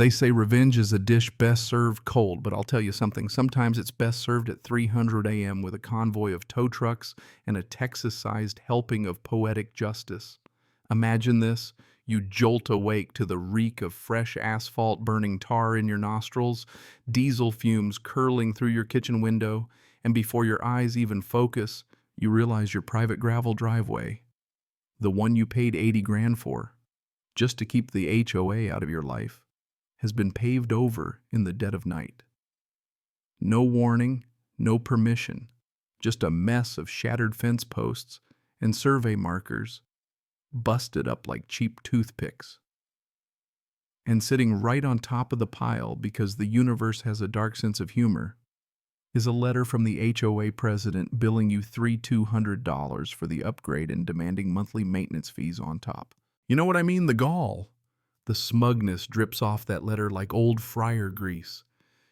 They say revenge is a dish best served cold, but I'll tell you something. Sometimes it's best served at 300 a.m. with a convoy of tow trucks and a Texas-sized helping of poetic justice. Imagine this. You jolt awake to the reek of fresh asphalt burning tar in your nostrils, diesel fumes curling through your kitchen window, and before your eyes even focus, you realize your private gravel driveway, the one you paid 80 grand for, just to keep the HOA out of your life, has been paved over in the dead of night. No warning, no permission, just a mess of shattered fence posts and survey markers, busted up like cheap toothpicks. And sitting right on top of the pile, because the universe has a dark sense of humor, is a letter from the HOA president billing you $3,200 for the upgrade and demanding monthly maintenance fees on top. You know what I mean? The gall. The smugness drips off that letter like old fryer grease.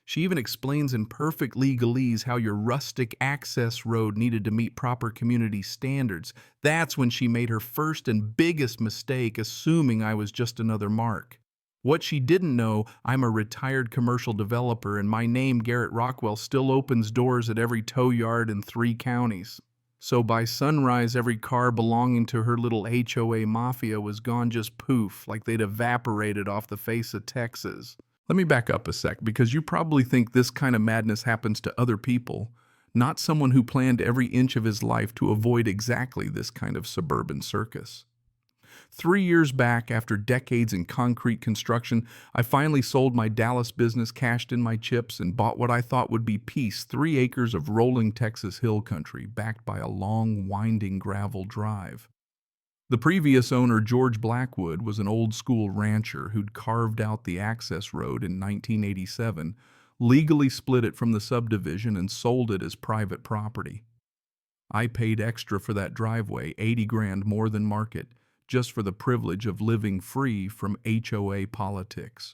She even explains in perfect legalese how your rustic access road needed to meet proper community standards. That's when she made her first and biggest mistake, assuming I was just another mark. What she didn't know, I'm a retired commercial developer, and my name, Garrett Rockwell, still opens doors at every tow yard in 3 counties. So by sunrise, every car belonging to her little HOA mafia was gone just poof, like they'd evaporated off the face of Texas. Let me back up a sec, because you probably think this kind of madness happens to other people, not someone who planned every inch of his life to avoid exactly this kind of suburban circus. 3 years back, after decades in concrete construction, I finally sold my Dallas business, cashed in my chips, and bought what I thought would be peace, 3 acres of rolling Texas hill country, backed by a long, winding gravel drive. The previous owner, George Blackwood, was an old-school rancher who'd carved out the access road in 1987, legally split it from the subdivision, and sold it as private property. I paid extra for that driveway, 80 grand more than market, just for the privilege of living free from HOA politics.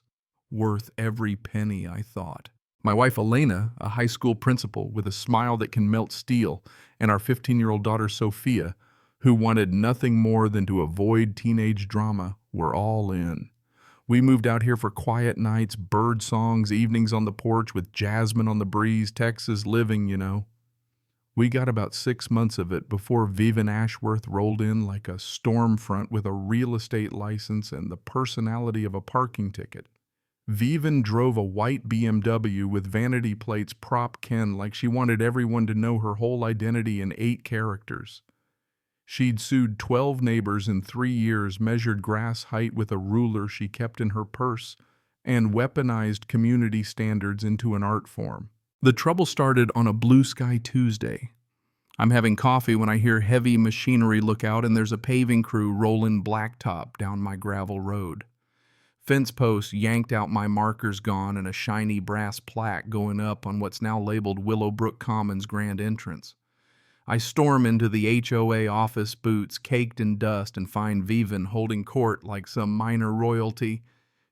Worth every penny, I thought. My wife Elena, a high school principal with a smile that can melt steel, and our 15-year-old daughter Sophia, who wanted nothing more than to avoid teenage drama, were all in. We moved out here for quiet nights, bird songs, evenings on the porch with jasmine on the breeze, Texas living, you know. We got about 6 months of it before Vivian Ashworth rolled in like a storm front with a real estate license and the personality of a parking ticket. Vivian drove a white BMW with vanity plates prop Ken like she wanted everyone to know her whole identity in 8 characters. She'd sued 12 neighbors in 3 years, measured grass height with a ruler she kept in her purse, and weaponized community standards into an art form. The trouble started on a blue sky Tuesday. I'm having coffee when I hear heavy machinery look out, and there's a paving crew rolling blacktop down my gravel road. Fence posts yanked out, my markers gone, and a shiny brass plaque going up on what's now labeled Willowbrook Commons Grand Entrance. I storm into the HOA office, boots caked in dust, and find Vivian holding court like some minor royalty.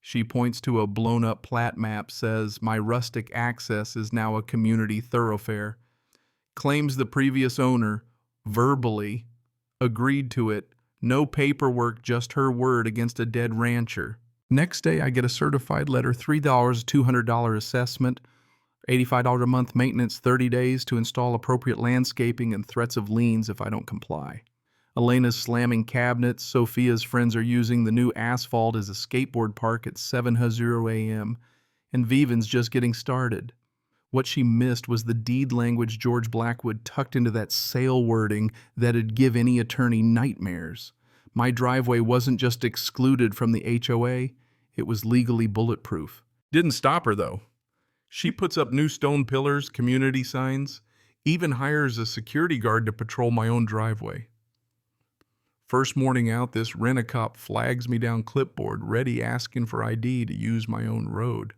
She points to a blown-up plat map, says, "My rustic access is now a community thoroughfare." Claims the previous owner, verbally, agreed to it. No paperwork, just her word against a dead rancher. Next day, I get a certified letter, $3, $200 assessment, $85 a month maintenance, 30 days to install appropriate landscaping, and threats of liens if I don't comply. Elena's slamming cabinets. Sophia's friends are using the new asphalt as a skateboard park at 7:00 a.m., and Vivian's just getting started. What she missed was the deed language George Blackwood tucked into that sale wording that'd give any attorney nightmares. My driveway wasn't just excluded from the HOA, it was legally bulletproof. Didn't stop her, though. She puts up new stone pillars, community signs, even hires a security guard to patrol my own driveway. First morning out, this rent-a-cop flags me down clipboard, ready asking for ID to use my own road.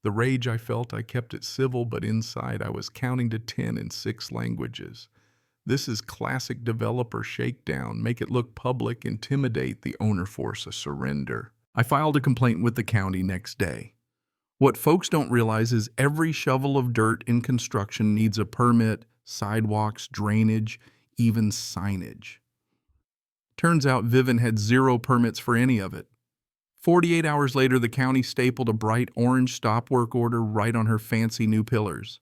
The rage I felt, I kept it civil, but inside I was counting to 10 in 6 languages. This is classic developer shakedown. Make it look public, intimidate the owner, force a surrender. I filed a complaint with the county next day. What folks don't realize is every shovel of dirt in construction needs a permit, sidewalks, drainage, even signage. Turns out Vivian had 0 permits for any of it. 48 hours later, the county stapled a bright orange stop work order right on her fancy new pillars.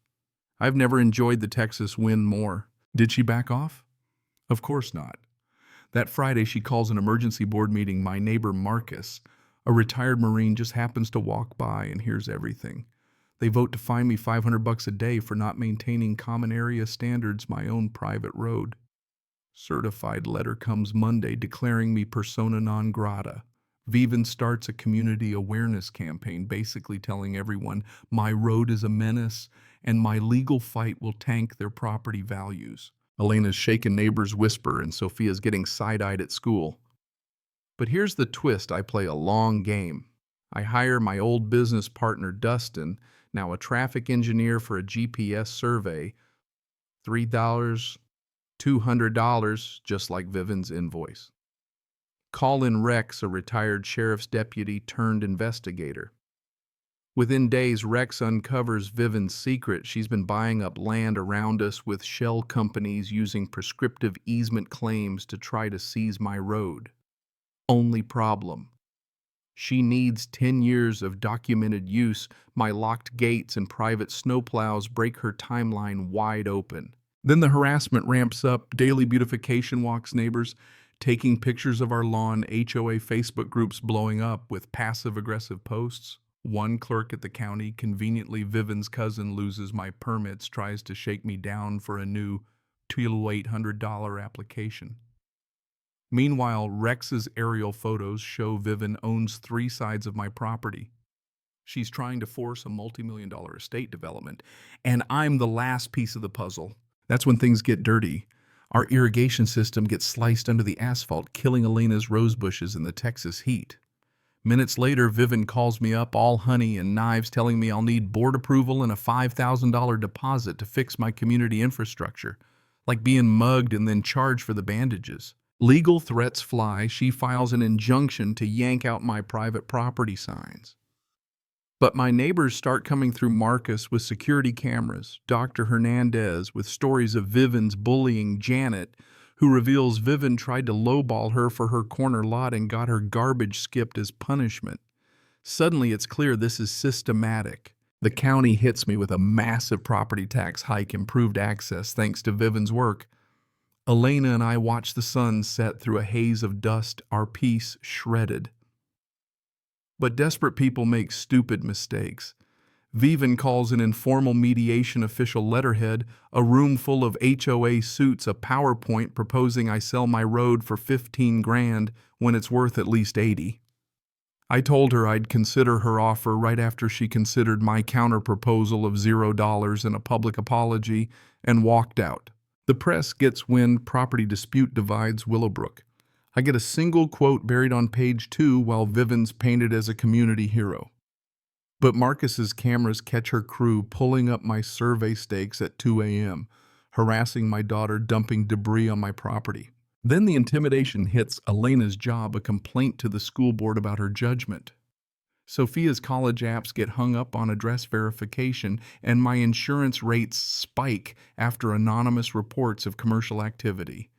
I've never enjoyed the Texas wind more. Did she back off? Of course not. That Friday, she calls an emergency board meeting. My neighbor Marcus, a retired Marine, just happens to walk by and hears everything. They vote to fine me $500 a day for not maintaining common area standards, my own private road. Certified letter comes Monday declaring me persona non grata. Vivan starts a community awareness campaign basically telling everyone my road is a menace and my legal fight will tank their property values. Elena's shaken neighbors whisper and Sophia's getting side-eyed at school. But here's the twist: I play a long game. I hire my old business partner Dustin, now a traffic engineer, for a GPS survey. $3, $200, just like Vivan's invoice. Call in Rex, a retired sheriff's deputy turned investigator. Within days, Rex uncovers Vivan's secret. She's been buying up land around us with shell companies using prescriptive easement claims to try to seize my road. Only problem: she needs 10 years of documented use. My locked gates and private snowplows break her timeline wide open. Then the harassment ramps up. Daily beautification walks, neighbors taking pictures of our lawn, HOA Facebook groups blowing up with passive-aggressive posts. One clerk at the county, conveniently Vivan's cousin, loses my permits, tries to shake me down for a new $800 application. Meanwhile, Rex's aerial photos show Vivan owns 3 sides of my property. She's trying to force a multi-million-dollar estate development, and I'm the last piece of the puzzle. That's when things get dirty. Our irrigation system gets sliced under the asphalt, killing Elena's rose bushes in the Texas heat. Minutes later, Vivan calls me up, all honey and knives, telling me I'll need board approval and a $5,000 deposit to fix my community infrastructure. Like being mugged and then charged for the bandages. Legal threats fly. She files an injunction to yank out my private property signs. But my neighbors start coming through Marcus with security cameras, Dr. Hernandez with stories of Vivan's bullying Janet, who reveals Vivan tried to lowball her for her corner lot and got her garbage skipped as punishment. Suddenly it's clear this is systematic. The county hits me with a massive property tax hike, improved access thanks to Vivan's work. Elena and I watch the sun set through a haze of dust, our peace shredded. But desperate people make stupid mistakes. Vivan calls an informal mediation official letterhead, a room full of HOA suits, a PowerPoint proposing I sell my road for 15 grand when it's worth at least 80. I told her I'd consider her offer right after she considered my counterproposal of $0 and a public apology and walked out. The press gets wind property dispute divides Willowbrook. I get a single quote buried on page 2 while Vivan's painted as a community hero. But Marcus's cameras catch her crew pulling up my survey stakes at 2 a.m., harassing my daughter, dumping debris on my property. Then the intimidation hits Elena's job, a complaint to the school board about her judgment. Sophia's college apps get hung up on address verification, and my insurance rates spike after anonymous reports of commercial activity.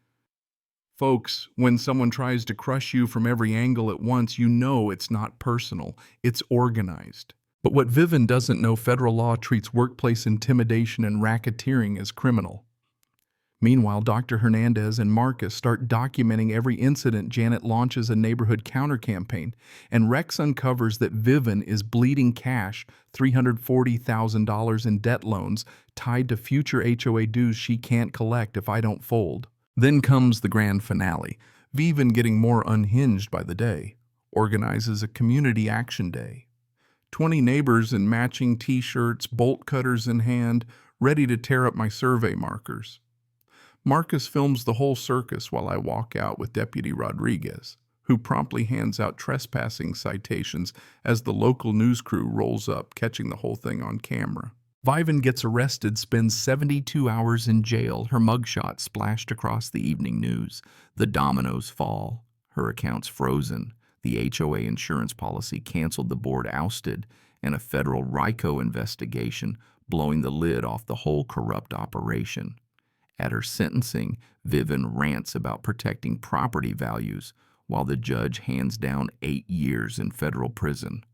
Folks, when someone tries to crush you from every angle at once, you know it's not personal, it's organized. But what Vivan doesn't know, federal law treats workplace intimidation and racketeering as criminal. Meanwhile, Dr. Hernandez and Marcus start documenting every incident. Janet launches a neighborhood counter-campaign, and Rex uncovers that Vivan is bleeding cash, $340,000 in debt loans tied to future HOA dues she can't collect if I don't fold. Then comes the grand finale. Vivan, getting more unhinged by the day, organizes a community action day. 20 neighbors in matching t-shirts, bolt cutters in hand, ready to tear up my survey markers. Marcus films the whole circus while I walk out with Deputy Rodriguez, who promptly hands out trespassing citations as the local news crew rolls up, catching the whole thing on camera. Vivan gets arrested, spends 72 hours in jail, her mugshot splashed across the evening news. The dominoes fall, her accounts frozen, the HOA insurance policy canceled, the board ousted, and a federal RICO investigation blowing the lid off the whole corrupt operation. At her sentencing, Vivan rants about protecting property values while the judge hands down 8 years in federal prison.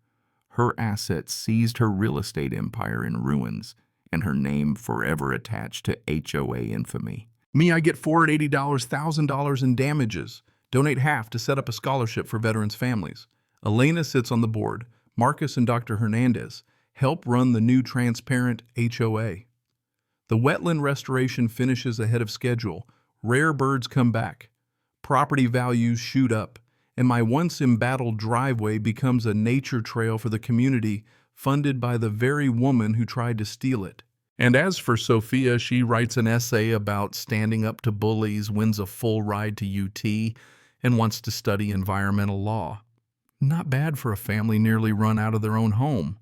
Her assets seized her real estate empire in ruins, and her name forever attached to HOA infamy. Me, I get $480, $1,000 in damages. Donate half to set up a scholarship for veterans' families. Elena sits on the board. Marcus and Dr. Hernandez help run the new transparent HOA. The wetland restoration finishes ahead of schedule. Rare birds come back. Property values shoot up. And my once embattled driveway becomes a nature trail for the community, funded by the very woman who tried to steal it. And as for Sophia, she writes an essay about standing up to bullies, wins a full ride to UT, and wants to study environmental law. Not bad for a family nearly run out of their own home.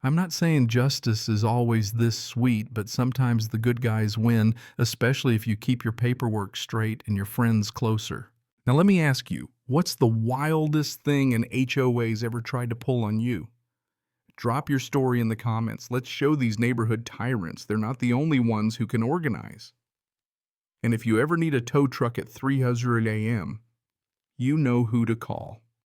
I'm not saying justice is always this sweet, but sometimes the good guys win, especially if you keep your paperwork straight and your friends closer. Now let me ask you, what's the wildest thing an HOA's ever tried to pull on you? Drop your story in the comments. Let's show these neighborhood tyrants they're not the only ones who can organize. And if you ever need a tow truck at 3:00 a.m., you know who to call.